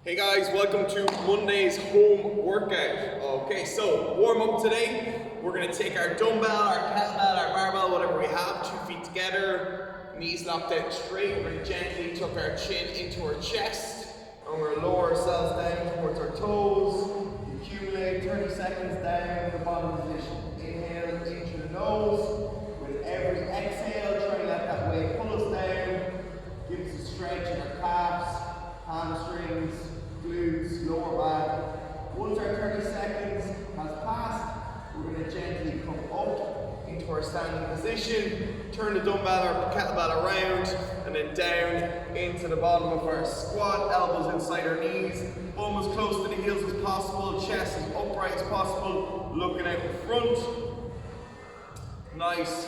Hey guys, welcome to Monday's home workout. Okay, so warm up today. We're gonna take our dumbbell, our kettlebell, our barbell, whatever we have, 2 feet together, knees locked out straight. We're gonna gently tuck our chin into our chest, and we're gonna lower ourselves down towards our toes. Accumulate 30 seconds down in the bottom position. Inhale into the nose. With every exhale, try to let that weight pull us down. Give us a stretch in our calves, hamstrings, glutes, lower back. Once our 30 seconds has passed, we're going to gently come up into our standing position, turn the dumbbell or kettlebell around, and then down into the bottom of our squat, elbows inside our knees, bum as close to the heels as possible, chest as upright as possible, looking out in front. Nice,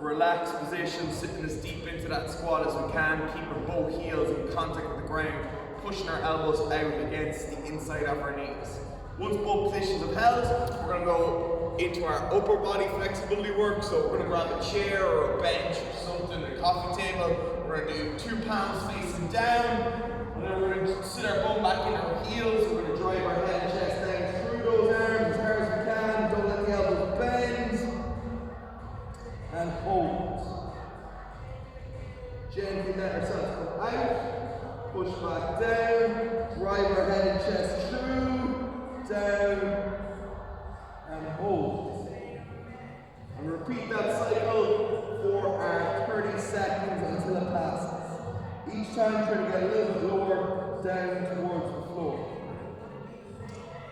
relaxed position, sitting as deep into that squat as we can, keeping both heels in contact with the ground, pushing our elbows out against the inside of our knees. Once both positions have held, we're going to go into our upper body flexibility work. So we're going to grab a chair or a bench or something, a coffee table. We're going to do 2 palms facing down, and then we're going to sit our bum back in our heels. We're going to drive our head and chest down through those arms as hard as we can. Don't let the elbows bend. And hold. Gently let ourselves come out, push back down, drive our head and chest through, down, and hold. And repeat that cycle for our 30 seconds until it passes. Each time try to get a little bit lower, down towards the floor.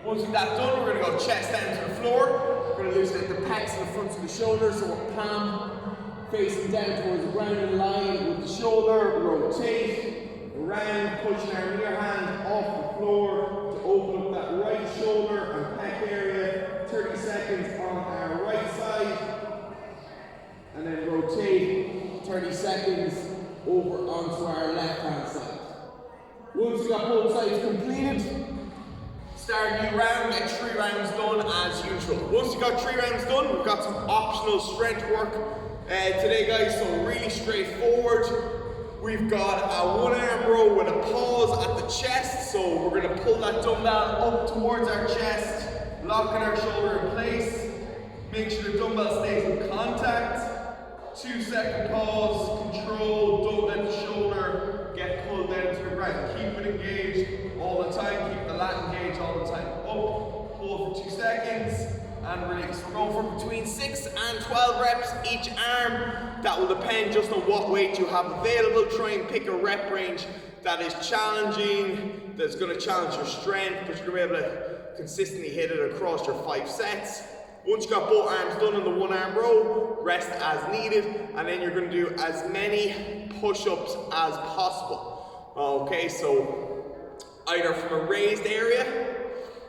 Once we've got done, we're going to go chest down to the floor. We're going to loosen the pecs and the fronts of the shoulders, so we're palm facing down towards the ground in line with the shoulder. Rotate around, pushing our near hand off the floor to open up that right shoulder and pec area. 30 seconds on our right side. And then rotate 30 seconds over onto our left hand side. Once we've got both sides completed, start a new round, get 3 rounds done as usual. Once you've got 3 rounds done, we've got some optional strength work today, guys, so really straightforward. We've got a 1 arm row with a pause at the chest, so we're going to pull that dumbbell up towards our chest, locking our shoulder in place. Make sure the dumbbell stays in contact. 2-second pause, control, don't let the shoulder get pulled down to the ground. Keep it engaged all the time, keep the lat engaged all the time. Up, hold for 2 seconds, and release. We're going for between 6 and 12 reps each arm. That will depend just on what weight you have available. Try and pick a rep range that is challenging, that's going to challenge your strength, but you're going to be able to consistently hit it across your 5 sets. Once you've got both arms done in the 1 arm row, rest as needed, and then you're going to do as many push-ups as possible. Okay, so either from a raised area,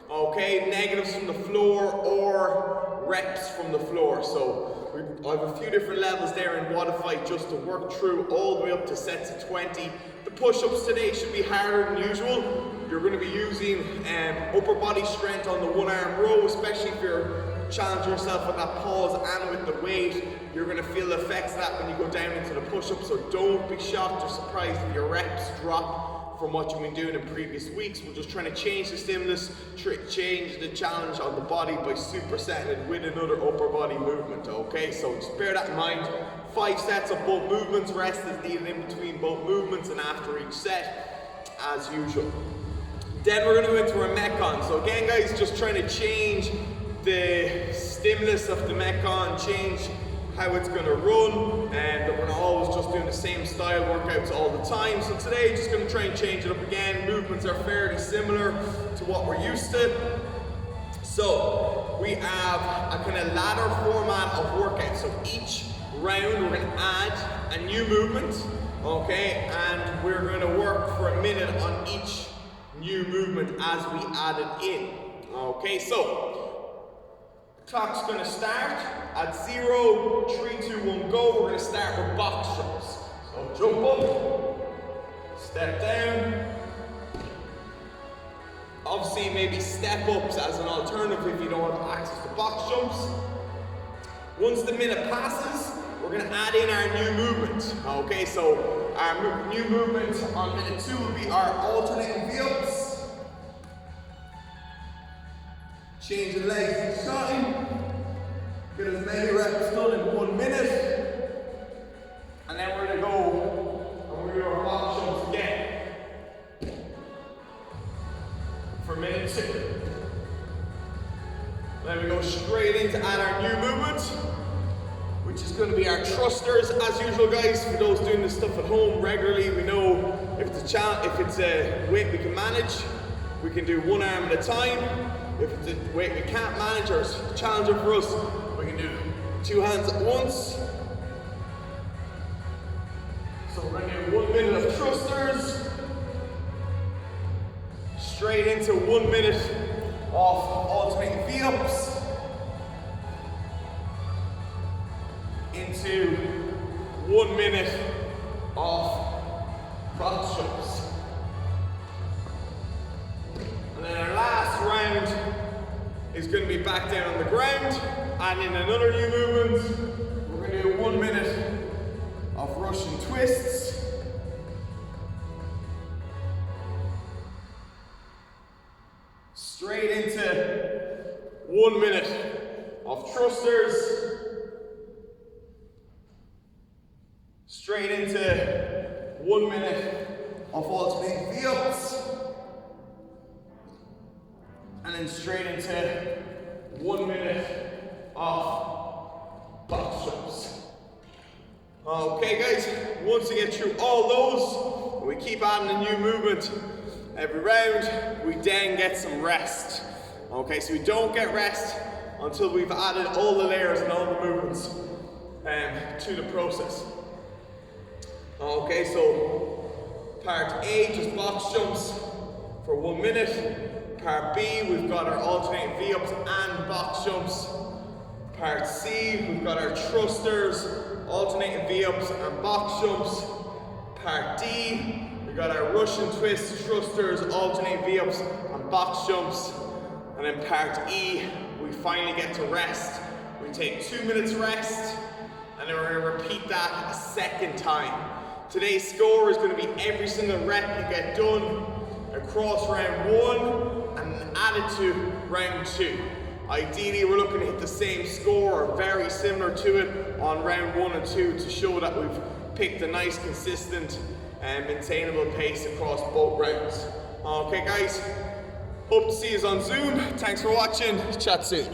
okay, negatives from the floor, or reps from the floor. So I have a few different levels there in wodify just to work through all the way up to sets of 20. The push-ups today should be harder than usual. You're going to be using upper body strength on the 1 arm row, especially if you're challenging yourself with that pause and with the weight. You're going to feel the effects of that when you go down into the push-up, so don't be shocked or surprised if your reps drop from what you've been doing in previous weeks. We're just trying to change the stimulus, change the challenge on the body by supersetting it with another upper body movement, okay? So just bear that in mind. 5 sets of both movements, rest is needed in between both movements and after each set, as usual. Then we're going to go into our Metcon. So again, guys, just trying to change the stimulus of the Metcon, change how it's going to run, and we're not always just doing the same style workouts all the time. So today, just going to try and change it up again. Movements are fairly similar to what we're used to. So we have a kind of ladder format of workout. So each round, we're going to add a new movement, okay, and we're going to work for a minute on each new movement as we add it in. Okay, so clock's going to start at 0, 3, 2, 1, go. We're going to start with box jumps. So jump up, step down. Obviously, maybe step ups as an alternative if you don't have access to box jumps. Once the minute passes, we're going to add in our new movement. Okay, so our new movement on minute 2 will be our alternating V-ups. Changing legs each time. Get as many reps done in 1 minute. And then we're gonna go and we're gonna do our box jumps again. For minute 2. Then we go straight into add our new movement, which is going to be our thrusters. As usual, guys, for those doing this stuff at home regularly, we know if it's a weight we can manage, we can do one arm at a time. If it's a weight we can't manage or it's challenging for us, we can do 2 hands at once. So we're going to do 1 minute of thrusters, straight into 1 minute of alternating V-ups, into 1 minute of box jumps. And then our last round is going to be back down on the ground, and in another new movement, we're going to do 1 minute of Russian twists. Straight into 1 minute of thrusters. Straight into 1 minute of alternating V-ups. And then straight into 1 minute of box jumps. Okay guys, once we get through all those, we keep adding a new movement every round, we then get some rest. Okay, so we don't get rest until we've added all the layers and all the movements to the process. Okay, so part A, just box jumps for 1 minute. Part B, we've got our alternating V-ups and box jumps. Part C, we've got our thrusters, alternating V-ups and box jumps. Part D, we've got our Russian twists, thrusters, alternating V-ups and box jumps. And then part E, we finally get to rest. We take 2 minutes rest, and then we're gonna repeat that a second time. Today's score is gonna be every single rep you get done across round 1 and added to round 2. Ideally, we're looking to hit the same score or very similar to it on round 1 and 2 to show that we've picked a nice, consistent and maintainable pace across both rounds. Okay guys, hope to see you on Zoom. Thanks for watching. Chat soon.